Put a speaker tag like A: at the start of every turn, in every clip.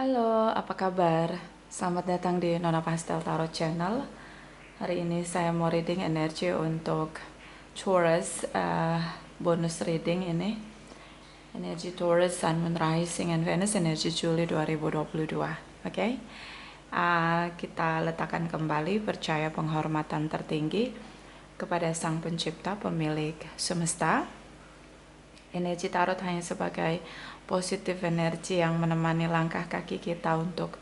A: Halo, apa kabar? Selamat datang di Nona Pastel Tarot Channel. Hari ini saya mau reading energi untuk Taurus, bonus reading ini. Energi Taurus, Sun, Moon, Rising, and Venus, energi Juli 2022. Oke? Kita letakkan kembali percaya penghormatan tertinggi kepada Sang Pencipta, pemilik semesta. Energi tarot hanya sebagai positif energi yang menemani langkah kaki kita untuk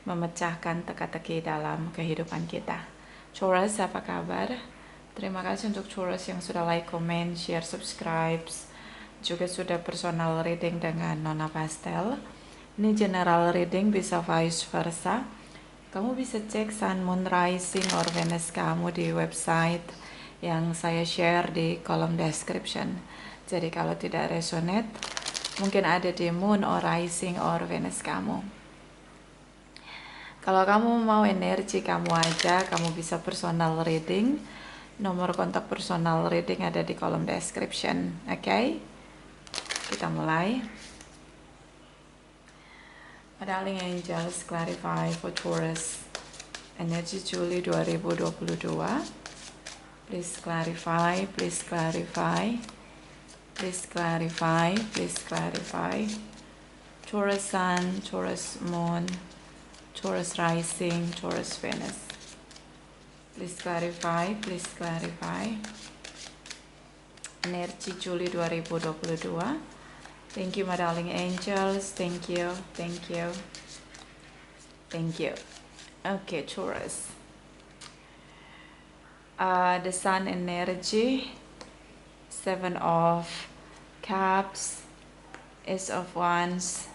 A: memecahkan teka-teki dalam kehidupan kita. Taurus, apa kabar? Terima kasih untuk Taurus yang sudah like, comment, share, subscribe, juga sudah personal reading dengan Nona Pastel. Ini general reading, bisa vice versa. Kamu bisa cek Sun, Moon, Rising, or Venus kamu di website yang saya share di kolom description. Jadi kalau tidak resonate, mungkin ada di Moon or Rising or Venus kamu. Kalau kamu mau energi kamu aja, kamu bisa personal reading. Nomor kontak personal reading ada di kolom description. Oke? Kita mulai. My darling angels, clarify for Taurus. Energi Juli 2022. Please clarify, please clarify. Please clarify, please clarify. Taurus Sun, Taurus Moon, Taurus Rising, Taurus Venus. Please clarify, please clarify. Energi Juli 2022. Thank you, my darling angels. Thank you, thank you, thank you. Okay, Taurus. The Sun energy, Seven of Cups, Ace of Wands.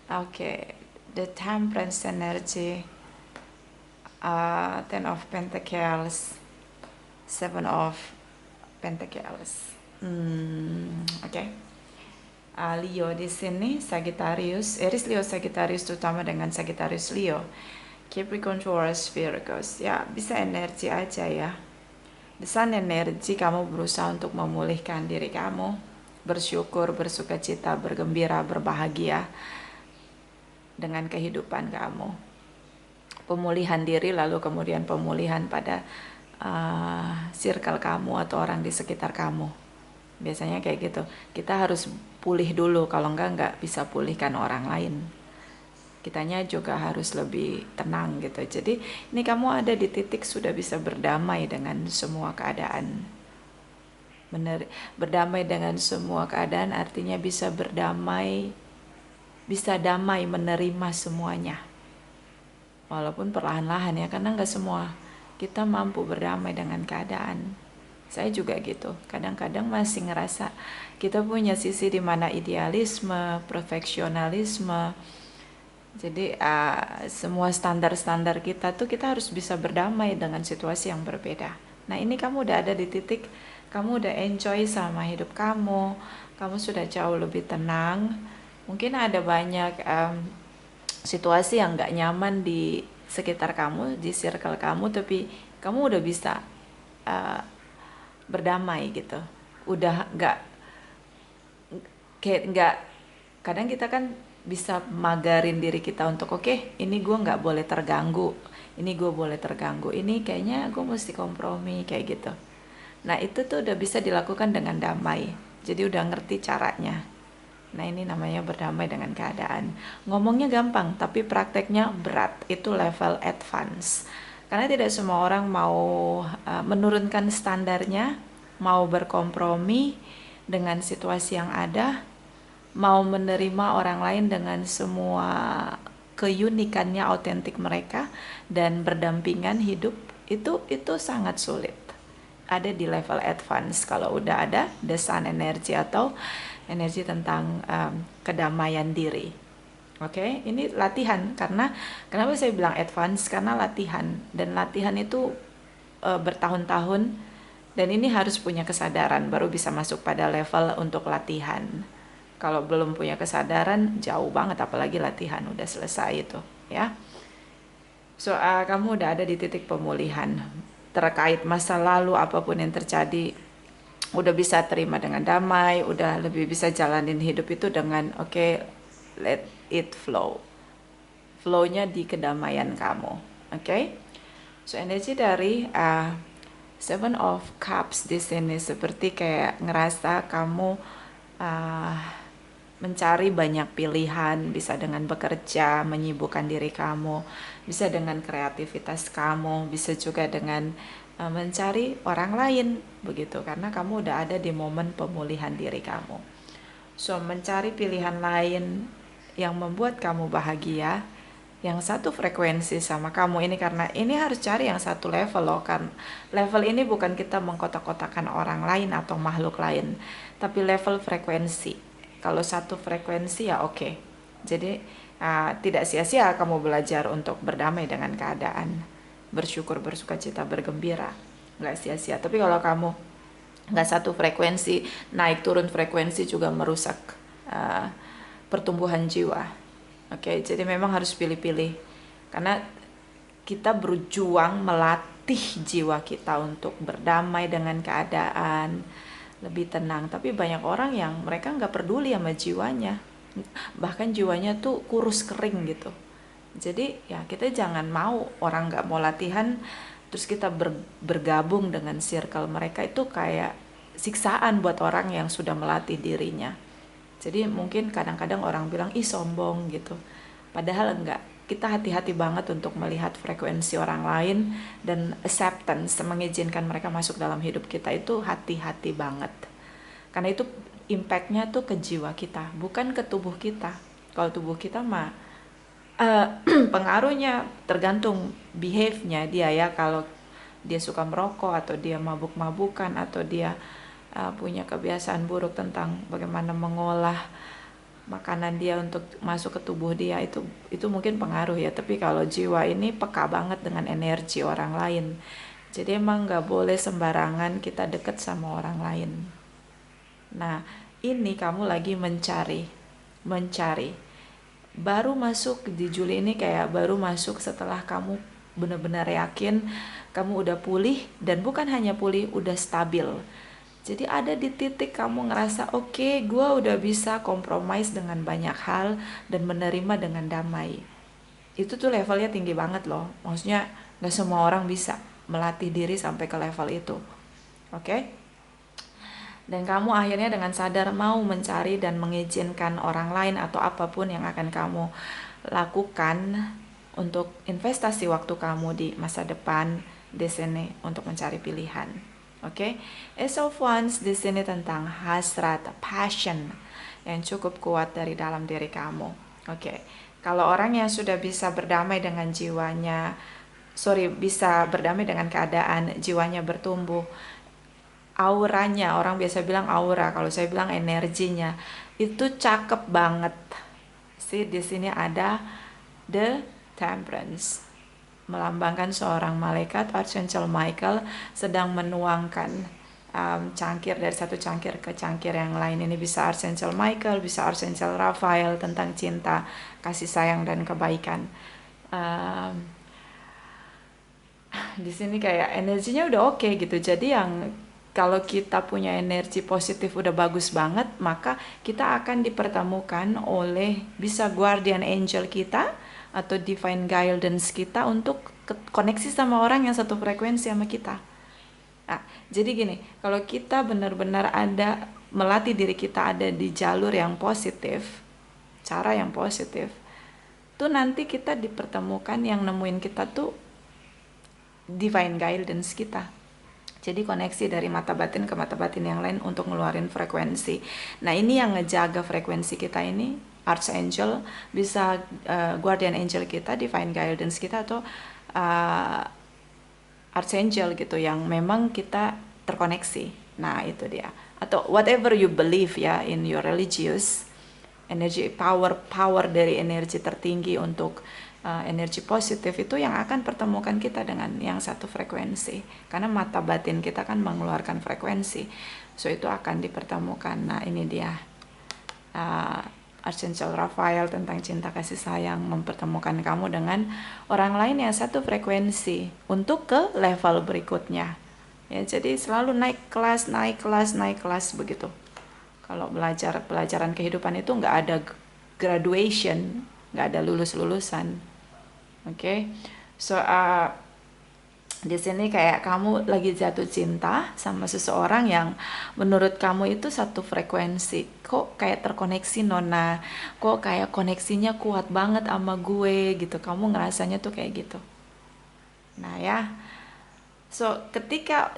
A: Okay, the Temperance energy, Ten of Pentacles, Seven of Pentacles. Okay. Leo di sini, Sagittarius, Aries, Leo, Sagittarius, terutama dengan Sagittarius, Leo, Capricorn, Taurus, Virgos. Ya, bisa energi aja ya. The Sun energi, kamu berusaha untuk memulihkan diri kamu, bersyukur, bersuka cita, bergembira, berbahagia dengan kehidupan kamu. Pemulihan diri, lalu kemudian pemulihan pada circle kamu atau orang di sekitar kamu. Biasanya kayak gitu. Kita harus pulih dulu, kalau enggak bisa pulihkan orang lain. Kitanya juga harus lebih tenang gitu. Jadi ini kamu ada di titik sudah bisa berdamai dengan semua keadaan. Berdamai dengan semua keadaan artinya bisa berdamai, bisa damai menerima semuanya. Walaupun perlahan-lahan ya, karena enggak semua kita mampu berdamai dengan keadaan. Saya juga gitu, kadang-kadang masih ngerasa kita punya sisi di mana idealisme, perfeksionalisme. Jadi semua standar-standar kita tuh kita harus bisa berdamai dengan situasi yang berbeda. Nah ini kamu udah ada di titik, kamu udah enjoy sama hidup kamu sudah jauh lebih tenang. Mungkin ada banyak situasi yang gak nyaman di sekitar kamu, di circle kamu, tapi kamu udah bisa berdamai gitu. Udah nggak kadang kita kan bisa magarin diri kita untuk oke, ini gue nggak boleh terganggu, ini gue boleh terganggu, ini kayaknya gue mesti kompromi kayak gitu. Nah itu tuh udah bisa dilakukan dengan damai, jadi udah ngerti caranya. Nah ini namanya berdamai dengan keadaan. Ngomongnya gampang tapi prakteknya berat, itu level advance. Karena tidak semua orang mau menurunkan standarnya, mau berkompromi dengan situasi yang ada, mau menerima orang lain dengan semua keunikannya, autentik mereka, dan berdampingan hidup, itu sangat sulit. Ada di level advance kalau udah ada the Sun energy atau energi tentang kedamaian diri. Oke, ini latihan. Karena kenapa saya bilang advance? Karena latihan, dan latihan itu bertahun-tahun, dan ini harus punya kesadaran baru bisa masuk pada level untuk latihan. Kalau belum punya kesadaran jauh banget, apalagi latihan udah selesai itu ya. So kamu udah ada di titik pemulihan terkait masa lalu, apapun yang terjadi udah bisa terima dengan damai, udah lebih bisa jalanin hidup itu dengan oke, let it flow. flow-nya di kedamaian kamu. Oke? So energi dari Seven of Cups di sini seperti kayak ngerasa kamu mencari banyak pilihan, bisa dengan bekerja, menyibukkan diri kamu, bisa dengan kreativitas kamu, bisa juga dengan mencari orang lain, begitu, karena kamu udah ada di momen pemulihan diri kamu. So, mencari pilihan lain yang membuat kamu bahagia, yang satu frekuensi sama kamu ini, karena ini harus cari yang satu level loh, kan level ini bukan kita mengkotak-kotakan orang lain atau makhluk lain, tapi level frekuensi. Kalau satu frekuensi ya oke. Jadi tidak sia-sia kamu belajar untuk berdamai dengan keadaan, bersyukur, bersuka cita, bergembira, nggak sia-sia. Tapi kalau kamu nggak satu frekuensi, naik turun frekuensi juga merusak pertumbuhan jiwa. Oke, jadi memang harus pilih-pilih, karena kita berjuang melatih jiwa kita untuk berdamai dengan keadaan, lebih tenang. Tapi banyak orang yang mereka nggak peduli sama jiwanya, bahkan jiwanya tuh kurus kering gitu. Jadi ya kita jangan mau orang nggak mau latihan, terus kita bergabung dengan circle mereka, itu kayak siksaan buat orang yang sudah melatih dirinya. Jadi mungkin kadang-kadang orang bilang ih sombong gitu, padahal enggak. Kita hati-hati banget untuk melihat frekuensi orang lain, dan acceptance, mengizinkan mereka masuk dalam hidup kita, itu hati-hati banget. Karena itu impactnya tuh ke jiwa kita, bukan ke tubuh kita. Kalau tubuh kita mah pengaruhnya tergantung behave-nya dia ya. Kalau dia suka merokok, atau dia mabuk-mabukan, atau dia punya kebiasaan buruk tentang bagaimana mengolah makanan dia untuk masuk ke tubuh dia, itu mungkin pengaruh ya. Tapi kalau jiwa ini peka banget dengan energi orang lain, jadi emang nggak boleh sembarangan kita deket sama orang lain. Nah, ini kamu lagi mencari baru masuk di Juli ini, kayak baru masuk setelah kamu benar-benar yakin kamu udah pulih, dan bukan hanya pulih, udah stabil. Jadi ada di titik kamu ngerasa oke, gue udah bisa compromise dengan banyak hal dan menerima dengan damai. Itu tuh levelnya tinggi banget loh. Maksudnya gak semua orang bisa melatih diri sampai ke level itu. Oke? Dan kamu akhirnya dengan sadar mau mencari dan mengizinkan orang lain atau apapun yang akan kamu lakukan untuk investasi waktu kamu di masa depan di sini untuk mencari pilihan. Oke, Ace of Wands di sini tentang hasrat, passion yang cukup kuat dari dalam diri kamu. Oke, kalau orang yang sudah bisa berdamai dengan jiwanya, bisa berdamai dengan keadaan, jiwanya bertumbuh, auranya, orang biasa bilang aura, kalau saya bilang energinya, itu cakep banget. Sih di sini ada The Temperance, melambangkan seorang malaikat, Archangel Michael sedang menuangkan cangkir dari satu cangkir ke cangkir yang lain. Ini bisa Archangel Michael, bisa Archangel Raphael, tentang cinta, kasih sayang, dan kebaikan. Di sini kayak energinya udah oke gitu. Jadi yang kalau kita punya energi positif udah bagus banget, maka kita akan dipertemukan oleh bisa guardian angel kita atau divine guidance kita untuk koneksi sama orang yang satu frekuensi sama kita. Nah, jadi gini, kalau kita benar-benar ada melatih diri kita ada di jalur yang positif, cara yang positif, tuh nanti kita dipertemukan yang nemuin kita tuh divine guidance kita. Jadi koneksi dari mata batin ke mata batin yang lain untuk ngeluarin frekuensi. Nah, ini yang ngejaga frekuensi kita ini Archangel, bisa guardian angel kita, divine guidance kita, atau Archangel gitu yang memang kita terkoneksi. Nah, itu dia. Atau whatever you believe ya in your religious energy, power dari energi tertinggi untuk energi positif itu yang akan pertemukan kita dengan yang satu frekuensi, karena mata batin kita kan mengeluarkan frekuensi, so itu akan dipertemukan. Nah, ini dia Archangel Raphael tentang cinta kasih sayang, mempertemukan kamu dengan orang lain yang satu frekuensi untuk ke level berikutnya ya. Jadi selalu naik kelas begitu. Kalau pelajaran kehidupan itu nggak ada graduation, nggak ada lulusan. Oke. So di sini kayak kamu lagi jatuh cinta sama seseorang yang menurut kamu itu satu frekuensi. Kok kayak terkoneksi Nona? Kok kayak koneksinya kuat banget sama gue gitu. Kamu ngerasanya tuh kayak gitu. Nah ya, so ketika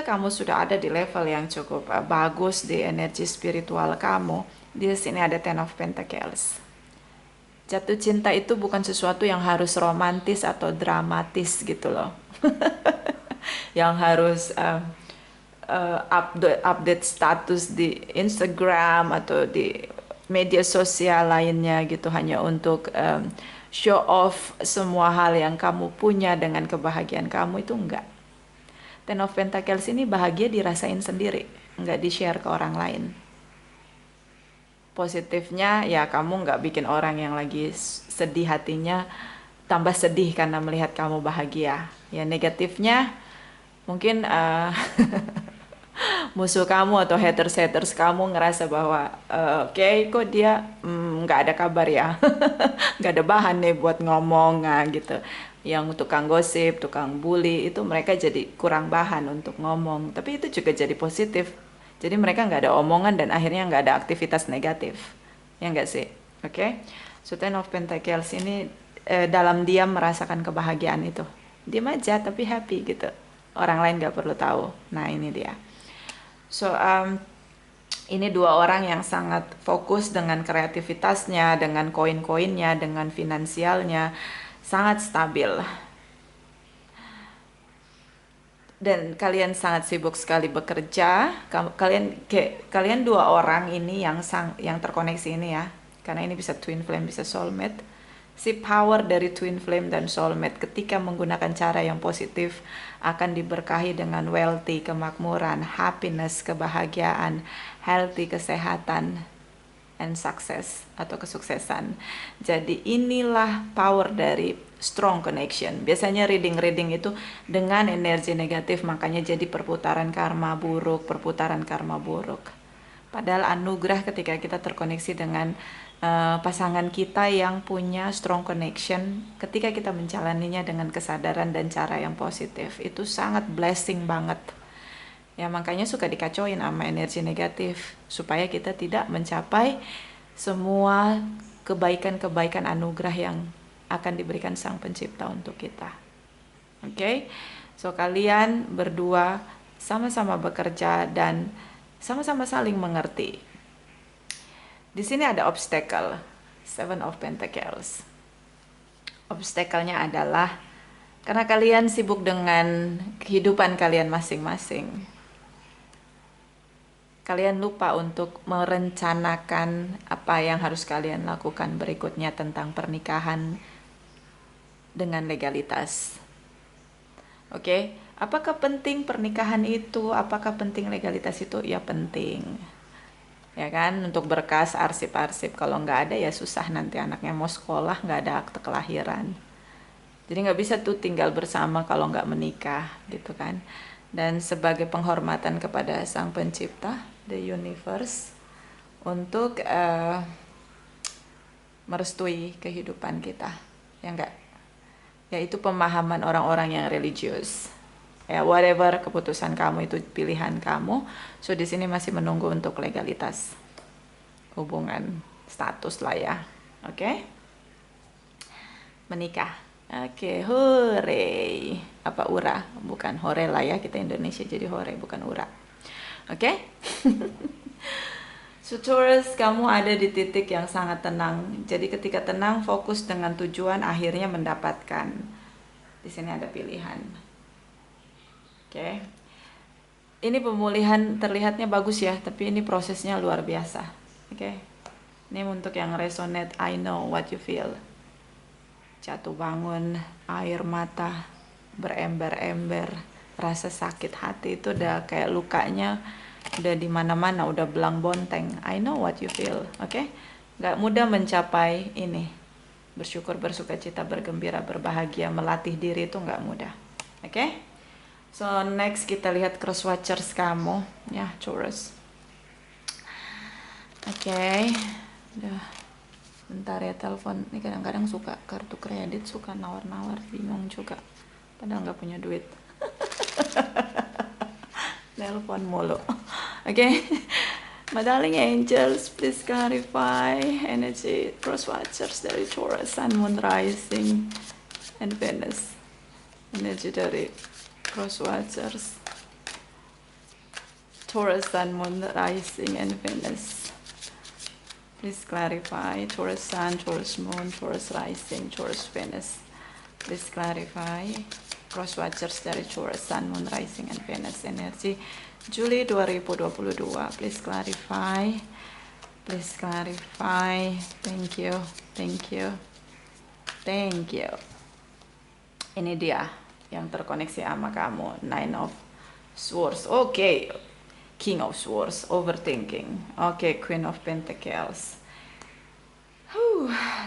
A: kamu sudah ada di level yang cukup bagus di energi spiritual kamu, di sini ada Ten of Pentacles. Jatuh cinta itu bukan sesuatu yang harus romantis atau dramatis gitu loh. Yang harus update status di Instagram atau di media sosial lainnya gitu hanya untuk show off semua hal yang kamu punya dengan kebahagiaan kamu, itu enggak. Ten of Pentacles ini bahagia dirasain sendiri, enggak di-share ke orang lain. Positifnya ya kamu nggak bikin orang yang lagi sedih hatinya tambah sedih karena melihat kamu bahagia. Ya negatifnya mungkin musuh kamu atau haters kamu ngerasa bahwa oke, kok dia nggak ada kabar ya, nggak ada bahan nih buat ngomong gitu. Yang tukang gosip, tukang bully itu mereka jadi kurang bahan untuk ngomong. Tapi itu juga jadi positif. Jadi mereka nggak ada omongan dan akhirnya nggak ada aktivitas negatif. Ya nggak sih? Oke? So Ten of Pentacles ini dalam diam merasakan kebahagiaan itu. Diam aja tapi happy gitu. Orang lain nggak perlu tahu. Nah ini dia. So ini dua orang yang sangat fokus dengan kreativitasnya, dengan koin-koinnya, dengan finansialnya, sangat stabil. Dan kalian sangat sibuk sekali bekerja. Kalian dua orang ini yang terkoneksi ini ya, karena ini bisa twin flame, bisa soulmate. Si power dari twin flame dan soulmate ketika menggunakan cara yang positif akan diberkahi dengan wealthy, kemakmuran, happiness, kebahagiaan, healthy, kesehatan, and success atau kesuksesan. Jadi inilah power dari strong connection. Biasanya reading itu dengan energi negatif, makanya jadi perputaran karma buruk. Padahal anugerah ketika kita terkoneksi dengan pasangan kita yang punya strong connection, ketika kita menjalaninya dengan kesadaran dan cara yang positif, itu sangat blessing banget. Ya makanya suka dikacauin sama energi negatif supaya kita tidak mencapai semua kebaikan-kebaikan anugerah yang akan diberikan Sang Pencipta untuk kita. Oke? So kalian berdua sama-sama bekerja dan sama-sama saling mengerti. Di sini ada obstacle, Seven of Pentacles. Obstacle-nya adalah karena kalian sibuk dengan kehidupan kalian masing-masing. Kalian lupa untuk merencanakan apa yang harus kalian lakukan berikutnya tentang pernikahan dengan legalitas. Oke, apakah penting pernikahan itu? Apakah penting legalitas itu? Ya penting. Ya kan, untuk berkas, arsip-arsip. Kalau nggak ada ya susah nanti anaknya mau sekolah, nggak ada akte kelahiran. Jadi nggak bisa tuh tinggal bersama kalau nggak menikah, gitu kan. Dan sebagai penghormatan kepada Sang Pencipta, the universe, untuk merestui kehidupan kita, ya enggak? Yaitu pemahaman orang-orang yang religius. Ya whatever keputusan kamu itu pilihan kamu. So di sini masih menunggu untuk legalitas hubungan status lah ya. Oke? Menikah. Oke, hore. Apa ura? Bukan hore lah ya, kita Indonesia jadi hore, bukan ura. Oke? So Taurus, kamu ada di titik yang sangat tenang. Jadi ketika tenang, fokus dengan tujuan, akhirnya mendapatkan. Di sini ada pilihan. Oke. Ini pemulihan terlihatnya bagus ya, tapi ini prosesnya luar biasa. Oke. Ini untuk yang resonate, I know what you feel. Jatuh bangun, air mata, berember-ember, rasa sakit hati itu udah kayak lukanya udah di mana-mana, udah belang bonteng. I know what you feel, oke? Gak mudah mencapai ini. Bersyukur, bersuka cita, bergembira, berbahagia, melatih diri itu gak mudah, oke? So next kita lihat cross watchers kamu, ya Taurus. Oke, udah. Bentar ya, telepon. Ini kadang-kadang suka kartu kredit suka nawar-nawar, bingung juga. Padahal nggak punya duit. Telepon mulu. Oke. My darling angels, please clarify energy cross watchers dari Taurus, Sun, Moon, Rising, and Venus. Energy dari cross watchers, Taurus, Sun, Moon, Rising, and Venus. Please clarify Taurus Sun, Taurus Moon, Taurus Rising, Taurus Venus. Please clarify cross watchers dari Taurus Sun, Moon, Rising, and Venus. Energi Juli 2022. Please clarify. Please clarify. Thank you. Thank you. Thank you. Ini dia yang terkoneksi sama kamu. Nine of Swords. Oke. King of Swords. Overthinking. Oke. Queen of Pentacles.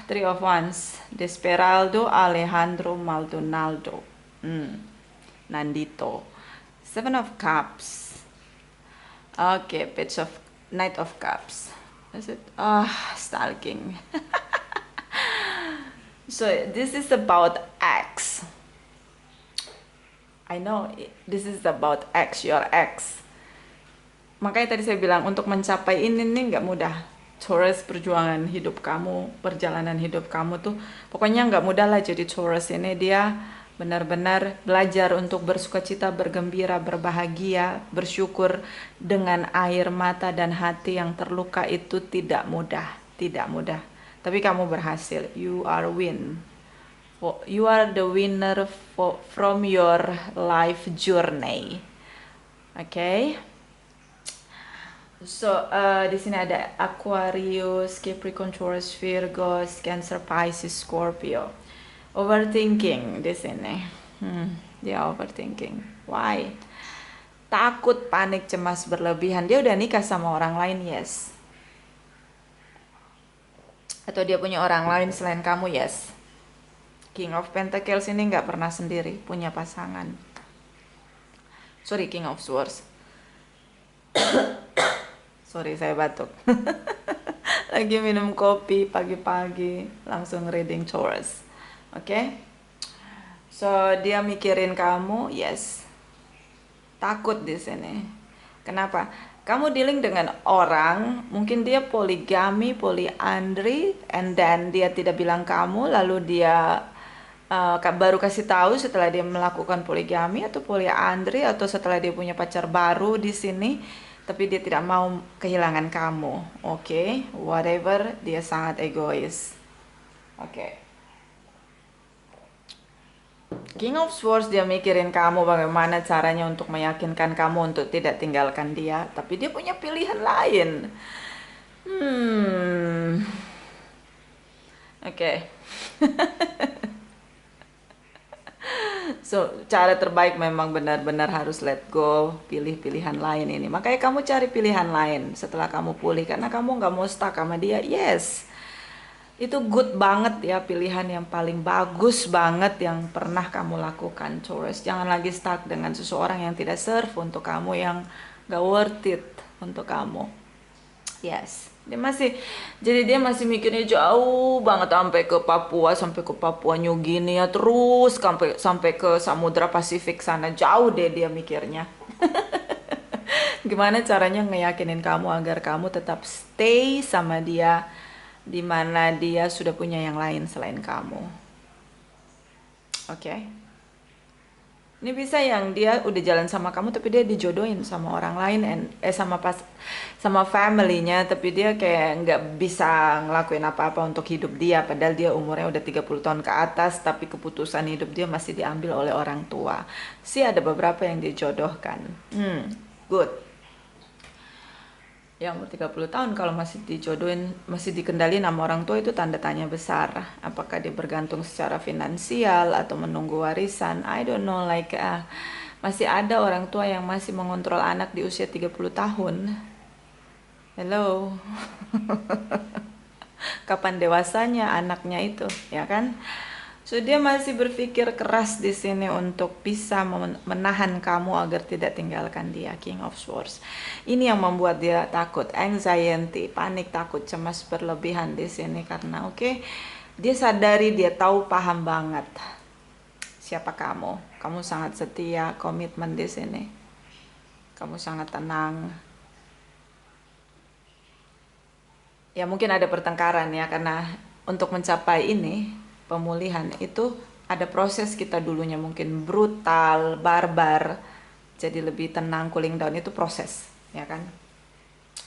A: Three of Wands. Desperaldo, Alejandro Maldonado. Nandito. Seven of Cups. Okay, Page of Knight of Cups. Is it? Stalking. So this is about X. I know this is about X, your ex. Makanya tadi saya bilang untuk mencapai ini nih nggak mudah. Taurus, perjuangan hidup kamu, perjalanan hidup kamu tuh pokoknya nggak mudah lah jadi Taurus ini. Dia benar-benar belajar untuk bersukacita, bergembira, berbahagia, bersyukur dengan air mata dan hati yang terluka itu tidak mudah, tidak mudah. Tapi kamu berhasil. You are win. You are the winner from your life journey. Okay? So, di sini ada Aquarius, Capricorn, Taurus, Virgo, Cancer, Pisces, Scorpio. Overthinking di sini. Dia overthinking. Why? Takut, panik, cemas berlebihan. Dia udah nikah sama orang lain, yes. Atau dia punya orang lain selain kamu, yes. King of Pentacles ini nggak pernah sendiri, punya pasangan. Sorry, King of Swords. Sorry, saya batuk. Lagi minum kopi pagi-pagi, langsung reading Taurus. Oke? So, dia mikirin kamu, yes. Takut di sini. Kenapa? Kamu dealing dengan orang, mungkin dia poligami, polyandry, and then dia tidak bilang kamu, lalu dia baru kasih tahu setelah dia melakukan poligami atau polyandry, atau setelah dia punya pacar baru di sini, tapi dia tidak mau kehilangan kamu. Oke? Whatever, dia sangat egois. Oke. King of Swords, dia mikirin kamu bagaimana caranya untuk meyakinkan kamu untuk tidak tinggalkan dia, tapi dia punya pilihan lain. Oke. So, cara terbaik memang benar-benar harus let go, pilih pilihan lain ini. Makanya kamu cari pilihan lain setelah kamu pulih, karena kamu nggak mau stuck sama dia. Yes, itu good banget ya, pilihan yang paling bagus banget yang pernah kamu lakukan, Taurus. Jangan lagi stuck dengan seseorang yang tidak serve untuk kamu, yang gak worth it untuk kamu. Yes, dia masih mikirnya jauh banget, sampai ke Papua New Guinea, terus sampai ke Samudra Pasifik sana, jauh deh dia mikirnya. Gimana caranya ngeyakinin kamu agar kamu tetap stay sama dia, di mana dia sudah punya yang lain selain kamu. Oke. Ini bisa yang dia udah jalan sama kamu tapi dia dijodohin sama orang lain, sama family-nya, tapi dia kayak nggak bisa ngelakuin apa-apa untuk hidup dia, padahal dia umurnya udah 30 tahun ke atas, tapi keputusan hidup dia masih diambil oleh orang tua. Sih ada beberapa yang dijodohkan. Good. Yang umur 30 tahun kalau masih dijodohin, masih dikendalin sama orang tua, itu tanda tanya besar. Apakah dia bergantung secara finansial atau menunggu warisan? I don't know, like masih ada orang tua yang masih mengontrol anak di usia 30 tahun. Hello. Kapan dewasanya anaknya itu, ya kan? So dia masih berpikir keras di sini untuk bisa menahan kamu agar tidak tinggalkan dia. King of Swords. Ini yang membuat dia takut, anxiety, panik, takut, cemas berlebihan di sini karena dia sadari, dia tahu, paham banget siapa kamu. Kamu sangat setia, komitmen di sini. Kamu sangat tenang. Ya mungkin ada pertengkaran ya, karena untuk mencapai ini pemulihan itu ada proses. Kita dulunya mungkin brutal, barbar, jadi lebih tenang, cooling down, itu proses ya kan.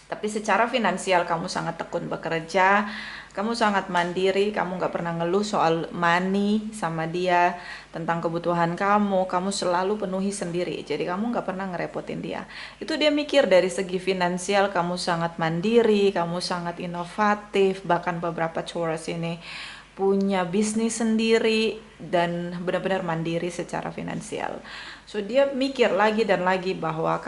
A: Tapi secara finansial kamu sangat tekun bekerja, kamu sangat mandiri, kamu nggak pernah ngeluh soal money sama dia, tentang kebutuhan kamu selalu penuhi sendiri, jadi kamu nggak pernah ngerepotin dia. Itu dia mikir dari segi finansial, kamu sangat mandiri, kamu sangat inovatif, bahkan beberapa Taurus ini punya bisnis sendiri dan benar-benar mandiri secara finansial. So dia mikir lagi dan lagi bahwa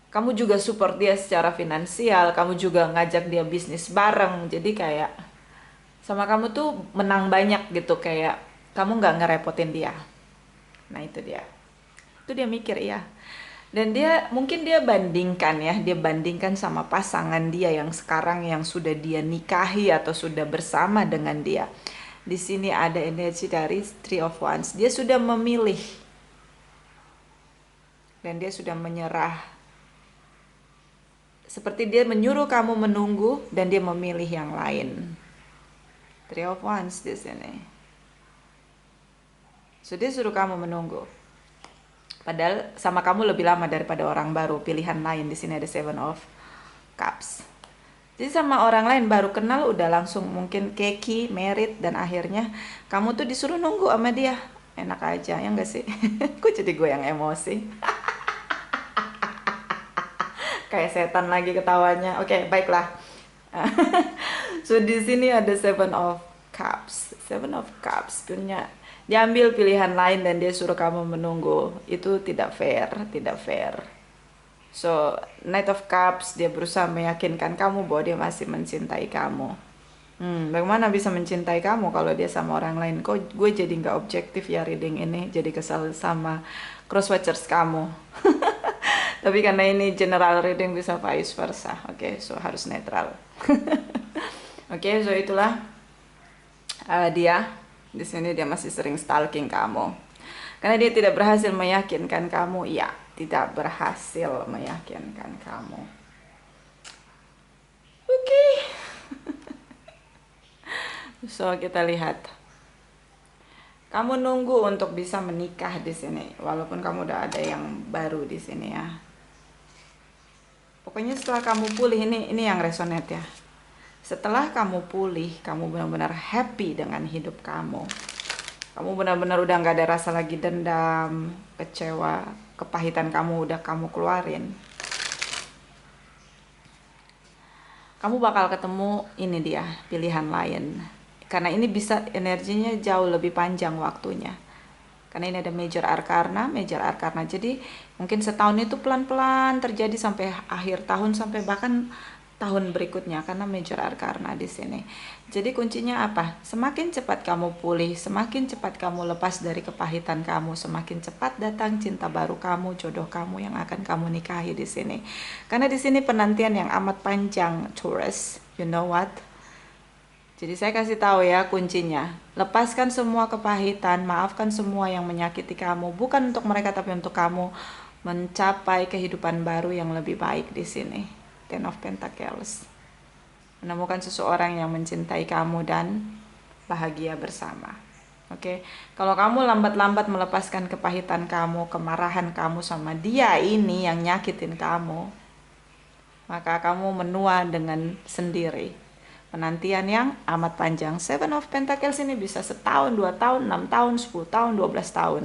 A: kamu juga support dia secara finansial, kamu juga ngajak dia bisnis bareng, jadi kayak sama kamu tuh menang banyak gitu, kayak kamu nggak ngerepotin dia. Nah itu dia mikir ya. Dan dia bandingkan ya, dia bandingkan sama pasangan dia yang sekarang, yang sudah dia nikahi atau sudah bersama dengan dia. Di sini ada energi dari Three of Wands, dia sudah memilih dan dia sudah menyerah. Seperti dia menyuruh kamu menunggu dan dia memilih yang lain. Three of Wands di sini. So dia suruh kamu menunggu. Padahal sama kamu lebih lama daripada orang baru. Pilihan lain di sini ada Seven of Cups. Jadi sama orang lain baru kenal udah langsung mungkin keki, merit, dan akhirnya kamu tuh disuruh nunggu sama dia. Enak aja ya enggak sih? Kok jadi gue yang emosi? Kayak setan lagi ketawanya. Oke, baiklah. So di sini ada Seven of Cups. Seven of Cups punya diambil pilihan lain dan dia suruh kamu menunggu. Itu tidak fair, tidak fair. So Knight of Cups, dia berusaha meyakinkan kamu bahwa dia masih mencintai kamu. Bagaimana bisa mencintai kamu kalau dia sama orang lain? Kok gue jadi nggak objektif ya reading ini? Jadi kesal sama crosswatchers kamu. Tapi karena ini general reading bisa vice versa. Oke, so harus netral. Oke, so itulah dia. Di sini dia masih sering stalking kamu. Karena dia tidak berhasil meyakinkan kamu. Ya, tidak berhasil meyakinkan kamu. Oke. So kita lihat. Kamu nunggu untuk bisa menikah di sini, walaupun kamu udah ada yang baru di sini ya. Pokoknya setelah kamu pulih, ini yang resonate ya. Setelah kamu pulih, kamu benar-benar happy dengan hidup kamu. Kamu benar-benar udah nggak ada rasa lagi dendam, kecewa, kepahitan kamu udah kamu keluarin. Kamu bakal ketemu ini dia, pilihan lain. Karena ini bisa energinya jauh lebih panjang waktunya. Karena ini ada major arcana. Jadi mungkin setahun itu pelan-pelan terjadi sampai akhir tahun, sampai bahkan tahun berikutnya, karena major arcana di sini. Jadi kuncinya apa? Semakin cepat kamu pulih, semakin cepat kamu lepas dari kepahitan kamu, semakin cepat datang cinta baru kamu, jodoh kamu yang akan kamu nikahi di sini. Karena di sini penantian yang amat panjang, Taurus. You know what? Jadi saya kasih tahu ya kuncinya. Lepaskan semua kepahitan, maafkan semua yang menyakiti kamu. Bukan untuk mereka tapi untuk kamu mencapai kehidupan baru yang lebih baik di sini. Ten of Pentacles. Menemukan seseorang yang mencintai kamu dan bahagia bersama. Oke. Kalau kamu lambat-lambat melepaskan kepahitan kamu, kemarahan kamu sama dia ini yang nyakitin kamu, maka kamu menua dengan sendiri. Penantian yang amat panjang. Seven of Pentacles ini bisa setahun, 2 tahun, 6 tahun, 10 tahun, 12 tahun.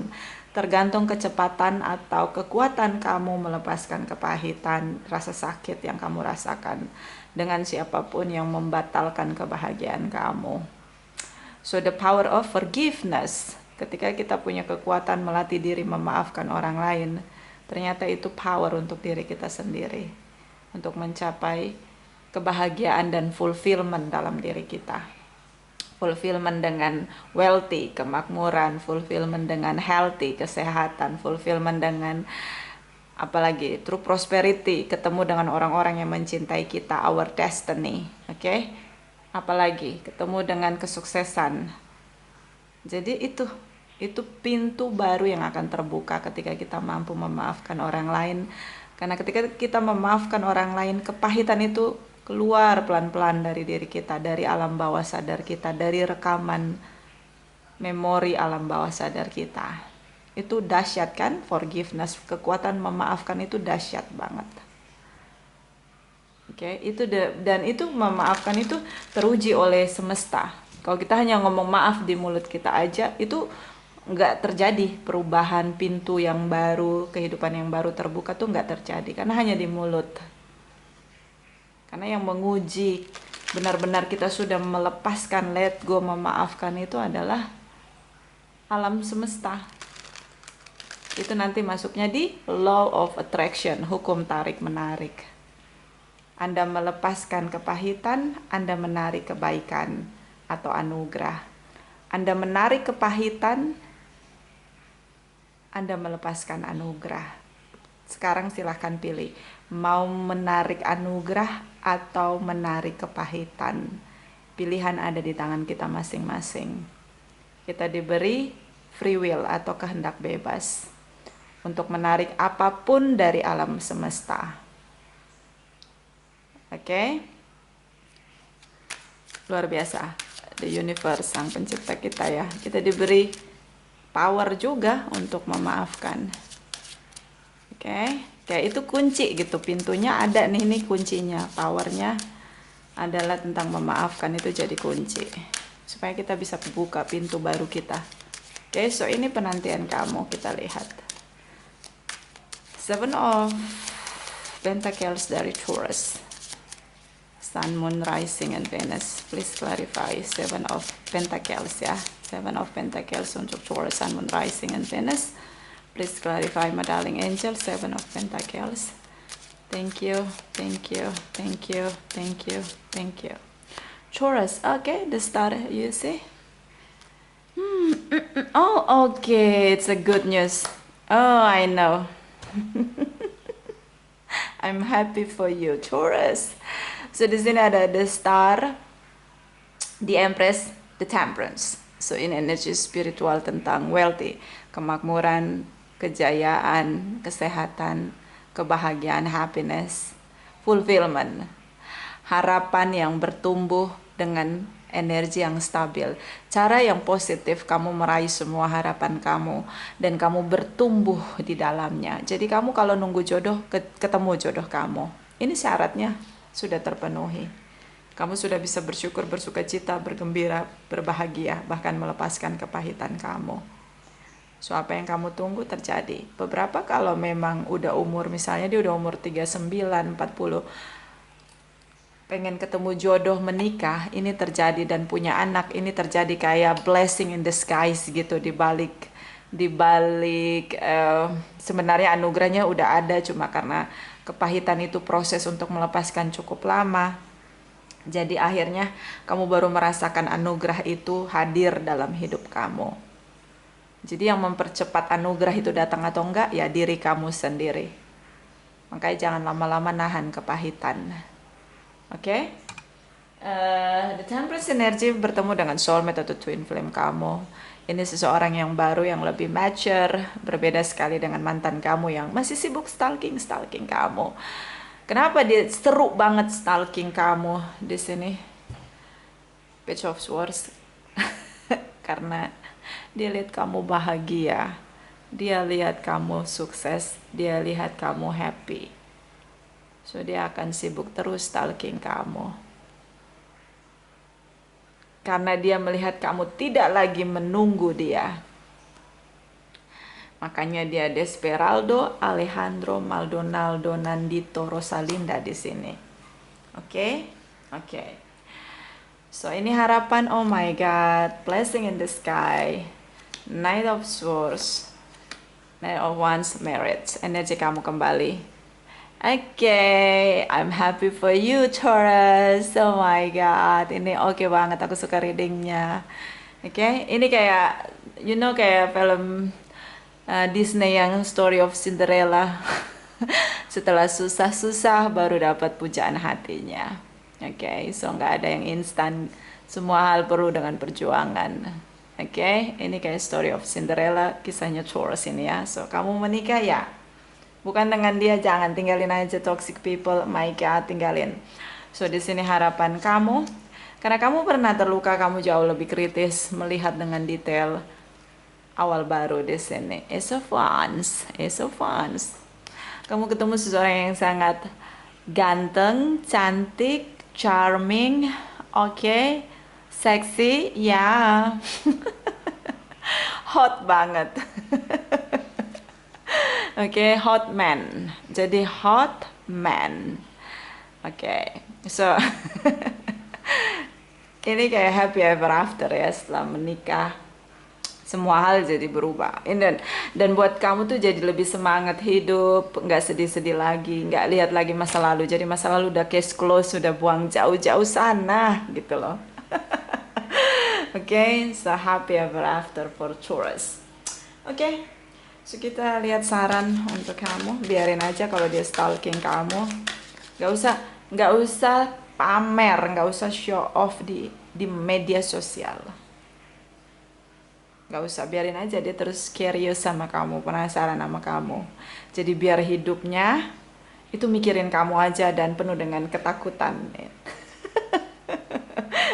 A: Tergantung kecepatan atau kekuatan kamu melepaskan kepahitan, rasa sakit yang kamu rasakan dengan siapapun yang membatalkan kebahagiaan kamu. So the power of forgiveness. Ketika kita punya kekuatan melatih diri memaafkan orang lain, ternyata itu power untuk diri kita sendiri. Untuk mencapai kebahagiaan dan fulfillment dalam diri kita. fulfillment dengan wealthy, kemakmuran, fulfillment dengan healthy, kesehatan, fulfillment dengan apalagi true prosperity, ketemu dengan orang-orang yang mencintai kita, our destiny, oke? Apalagi ketemu dengan kesuksesan. Jadi itu pintu baru yang akan terbuka ketika kita mampu memaafkan orang lain. Karena ketika kita memaafkan orang lain, kepahitan itu keluar pelan-pelan dari diri kita, dari alam bawah sadar kita, dari rekaman memori alam bawah sadar kita. Itu dahsyat kan, forgiveness, kekuatan memaafkan itu dahsyat banget. Oke, dan itu memaafkan itu teruji oleh semesta. Kalau kita hanya ngomong maaf di mulut kita aja, itu nggak terjadi perubahan pintu yang baru, kehidupan yang baru terbuka tuh nggak terjadi karena hanya di mulut. Karena yang menguji benar-benar kita sudah melepaskan, let go, memaafkan itu adalah alam semesta. Itu nanti masuknya di law of attraction, hukum tarik menarik. Anda melepaskan kepahitan, Anda menarik kebaikan atau anugerah. Anda menarik kepahitan, Anda melepaskan anugerah. Sekarang silahkan pilih, mau menarik anugerah atau menarik kepahitan. Pilihan ada di tangan kita masing-masing. Kita diberi free will atau kehendak bebas untuk menarik apapun dari alam semesta. Oke, luar biasa, the universe, sang pencipta kita ya. Kita diberi power juga untuk memaafkan. Oke, kayak itu kunci gitu, pintunya ada nih kuncinya, powernya adalah tentang memaafkan, itu jadi kunci supaya kita bisa buka pintu baru kita. Oke, so ini penantian kamu, kita lihat. Seven of Pentacles dari Taurus. Sun, Moon, Rising, and Venus. Please clarify. Seven of Pentacles ya. Seven of Pentacles untuk Taurus, Sun, Moon, Rising, and Venus. Please clarify, my darling angel. Seven of Pentacles. Thank you, thank you, thank you, thank you, thank you. Taurus, okay, the star, you see? Oh, okay, it's a good news. Oh, I know. I'm happy for you, Taurus. So di sini ada the star, the empress, the temperance. So ini energi spiritual tentang wealthy, kemakmuran, kejayaan, kesehatan, kebahagiaan, happiness, fulfillment, harapan yang bertumbuh dengan energi yang stabil, cara yang positif kamu meraih semua harapan kamu dan kamu bertumbuh di dalamnya. Jadi kamu kalau nunggu jodoh, ketemu jodoh kamu. Ini syaratnya sudah terpenuhi. Kamu sudah bisa bersyukur, bersuka cita, bergembira, berbahagia, bahkan melepaskan kepahitan kamu. So apa yang kamu tunggu terjadi. Beberapa kalau memang udah umur, misalnya dia udah umur 39, 40, pengen ketemu jodoh, menikah, ini terjadi, dan punya anak, ini terjadi kayak blessing in disguise gitu, di balik sebenarnya anugerahnya udah ada, cuma karena kepahitan itu proses untuk melepaskan cukup lama. Jadi akhirnya kamu baru merasakan anugerah itu hadir dalam hidup kamu. Jadi yang mempercepat anugerah itu datang atau enggak, ya diri kamu sendiri. Makanya jangan lama-lama nahan kepahitan. Oke? The Temperance energy bertemu dengan soulmate atau twin flame kamu. Ini seseorang yang baru, yang lebih mature, berbeda sekali dengan mantan kamu yang masih sibuk stalking kamu. Kenapa dia seru banget stalking kamu di sini? Page of Swords. Karena dia lihat kamu bahagia, dia lihat kamu sukses, dia lihat kamu happy. So dia akan sibuk terus stalking kamu. Karena dia melihat kamu tidak lagi menunggu dia. Makanya dia Desperaldo, Alejandro, Maldonado, Nandito, Rosalinda di sini. Oke? Oke. So ini harapan, oh my God, blessing in the sky, Knight of Swords, Knight of Wands, Marriage, energi kamu kembali. Oke, I'm happy for you, Taurus. Oh my God, ini oke banget. Aku suka readingnya. Oke, ini kayak, kayak film Disney yang Story of Cinderella. Setelah susah-susah baru dapat pujaan hatinya. Oke, so nggak ada yang instan. Semua hal perlu dengan perjuangan. Oke, ini kayak Story of Cinderella, kisahnya Taurus ini ya. So, kamu menikah ya? Bukan dengan dia, jangan tinggalin aja toxic people, my God, tinggalin. So di sini harapan kamu, karena kamu pernah terluka, kamu jauh lebih kritis melihat dengan detail awal baru di sini. It's so fun, it's so fun. Kamu ketemu seseorang yang sangat ganteng, cantik, charming, oke, seksi, ya, hot banget. Oke, hot man. Jadi hot man. Oke, so ini kayak happy ever after ya setelah menikah. Semua hal jadi berubah. Dan buat kamu tuh jadi lebih semangat hidup, nggak sedih-sedih lagi, nggak lihat lagi masa lalu. Jadi masa lalu udah case close, sudah buang jauh-jauh sana gitu loh. Oke, so happy ever after for Taurus. Oke. So kita lihat saran untuk kamu, biarin aja kalau dia stalking kamu, nggak usah pamer, nggak usah show off di media sosial, nggak usah, biarin aja dia terus curious sama kamu, penasaran sama kamu. Jadi biar hidupnya itu mikirin kamu aja dan penuh dengan ketakutan.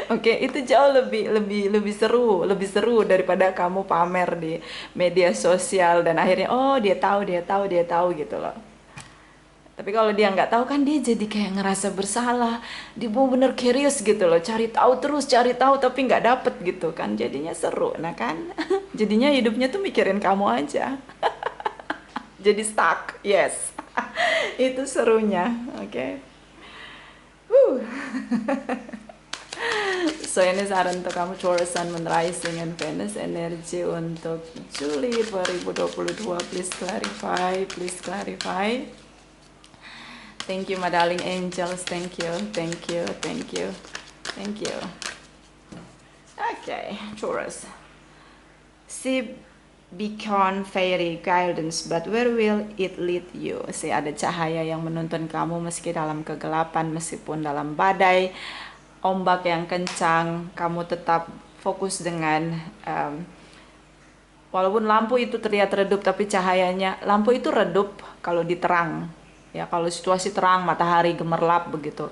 A: Oke, itu jauh lebih seru daripada kamu pamer di media sosial dan akhirnya dia tahu gitu loh. Tapi kalau dia nggak tahu kan dia jadi kayak ngerasa bersalah. Dia bener curious gitu loh, cari tahu tapi nggak dapet gitu kan. Jadinya seru, nah kan? Jadinya hidupnya tuh mikirin kamu aja. Jadi stuck, yes. Itu serunya, oke. So ini saran untuk kamu Taurus Sun, Moon, Rising, and Venus. Energi untuk Juli 2022. Please clarify, please clarify. Thank you, my darling angels. Thank you, thank you, thank you, thank you. Okay, Taurus. See beacon fairy guidance, but where will it lead you? Ada cahaya yang menuntun kamu meski dalam kegelapan, meskipun dalam badai, ombak yang kencang, kamu tetap fokus dengan walaupun lampu itu terlihat redup, tapi cahayanya, lampu itu redup kalau diterang, ya, kalau situasi terang, matahari gemerlap begitu.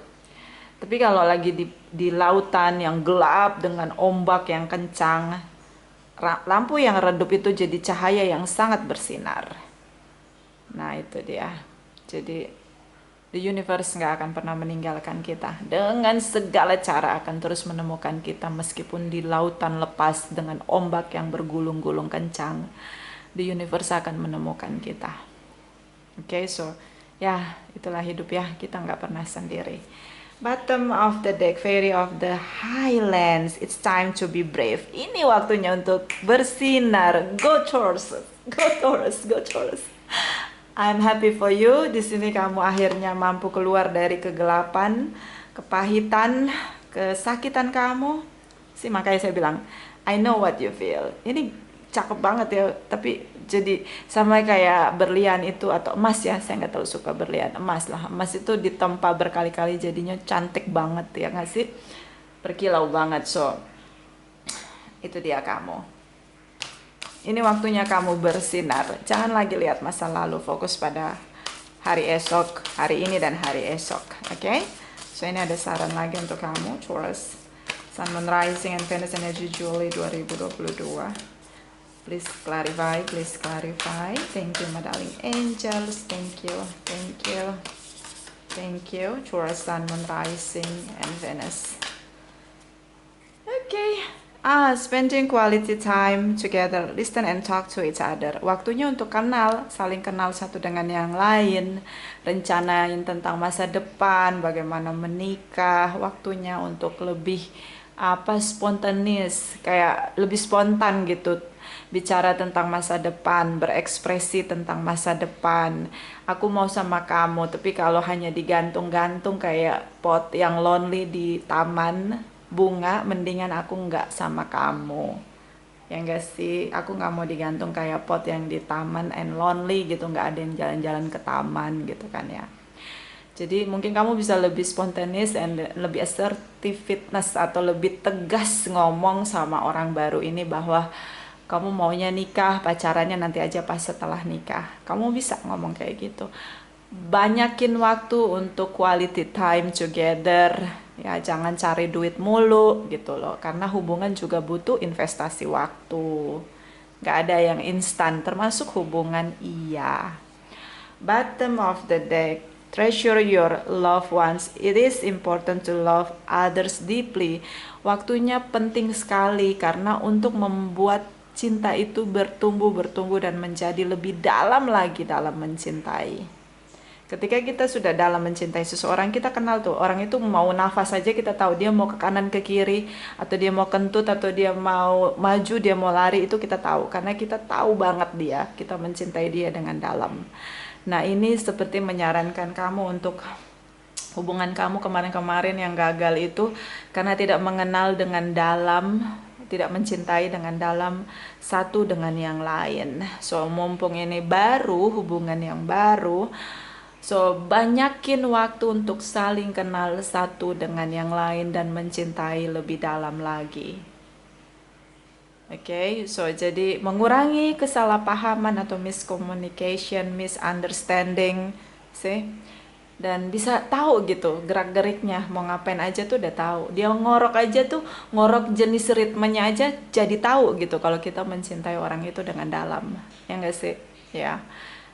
A: Tapi kalau lagi di lautan yang gelap dengan ombak yang kencang, lampu yang redup itu jadi cahaya yang sangat bersinar. Nah itu dia. Jadi the universe nggak akan pernah meninggalkan kita. Dengan segala cara akan terus menemukan kita meskipun di lautan lepas dengan ombak yang bergulung-gulung kencang. The universe akan menemukan kita. Oke, so ya itulah hidup ya. Kita nggak pernah sendiri. Bottom of the deck, Fairy of the Highlands. It's time to be brave. Ini waktunya untuk bersinar. Go Taurus, go Taurus, go Taurus. I'm happy for you. Di sini kamu akhirnya mampu keluar dari kegelapan, kepahitan, kesakitan kamu. Makanya saya bilang, I know what you feel. Ini cakep banget ya, tapi jadi sama kayak berlian itu atau emas ya, saya nggak terlalu suka berlian, emas lah. Emas itu ditempa berkali-kali jadinya cantik banget ya nggak sih, berkilau banget. So itu dia kamu. Ini waktunya kamu bersinar. Jangan lagi lihat masa lalu, fokus pada hari esok, hari ini dan hari esok. Oke? So ini ada saran lagi untuk kamu, Taurus. Sun, Moon, Rising, and Venus energy Juli 2022. Please clarify, please clarify. Thank you, my darling angels. Thank you, thank you, thank you. Taurus, Sun, Moon, Rising, and Venus. Okay. Spending quality time together, listen and talk to each other. Waktunya untuk kenal, saling kenal satu dengan yang lain. Rencanain tentang masa depan, bagaimana menikah. Waktunya untuk lebih spontanis, kayak lebih spontan gitu. bicara tentang masa depan, berekspresi tentang masa depan. Aku mau sama kamu, tapi kalau hanya digantung-gantung kayak pot yang lonely di taman bunga, mendingan aku nggak sama kamu. Ya enggak sih, aku nggak mau digantung kayak pot yang di taman and lonely gitu, nggak ada yang jalan-jalan ke taman gitu kan ya. Jadi mungkin kamu bisa lebih spontaneous and lebih assertiveness atau lebih tegas ngomong sama orang baru ini bahwa kamu maunya nikah, pacarannya nanti aja pas setelah nikah. Kamu bisa ngomong kayak gitu. Banyakin waktu untuk quality time together. Ya, jangan cari duit mulu gitu loh. Karena hubungan juga butuh investasi waktu. Gak ada yang instan, termasuk hubungan iya. Bottom of the deck. Treasure your loved ones. It is important to love others deeply. Waktunya penting sekali karena untuk membuat cinta itu bertumbuh dan menjadi lebih dalam lagi dalam mencintai. Ketika kita sudah dalam mencintai seseorang, kita kenal tuh orang itu mau nafas saja kita tahu dia mau ke kanan ke kiri, atau dia mau kentut, atau dia mau maju, dia mau lari, itu kita tahu karena kita tahu banget dia, kita mencintai dia dengan dalam. Nah, ini seperti menyarankan kamu untuk hubungan kamu kemarin-kemarin yang gagal itu karena tidak mengenal dengan dalam, tidak mencintai dengan dalam satu dengan yang lain. So, mumpung ini baru, hubungan yang baru, so banyakin waktu untuk saling kenal satu dengan yang lain dan mencintai lebih dalam lagi. Oke, so jadi mengurangi kesalahpahaman atau miscommunication, misunderstanding, sih, dan bisa tahu gitu gerak-geriknya mau ngapain aja tuh udah tahu. Dia ngorok aja tuh, ngorok jenis ritmenya aja jadi tahu gitu kalau kita mencintai orang itu dengan dalam. Ya enggak sih? Ya.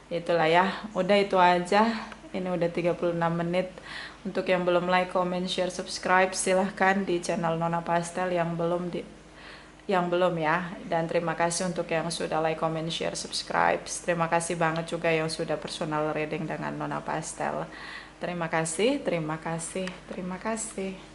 A: Itulah ya. Udah itu aja. Ini udah 36 menit. Untuk yang belum like, comment, share, subscribe, silahkan di channel Nona Pastel yang belum ya. Dan terima kasih untuk yang sudah like, comment, share, subscribe. Terima kasih banget juga yang sudah personal reading dengan Nona Pastel. Terima kasih, terima kasih, terima kasih.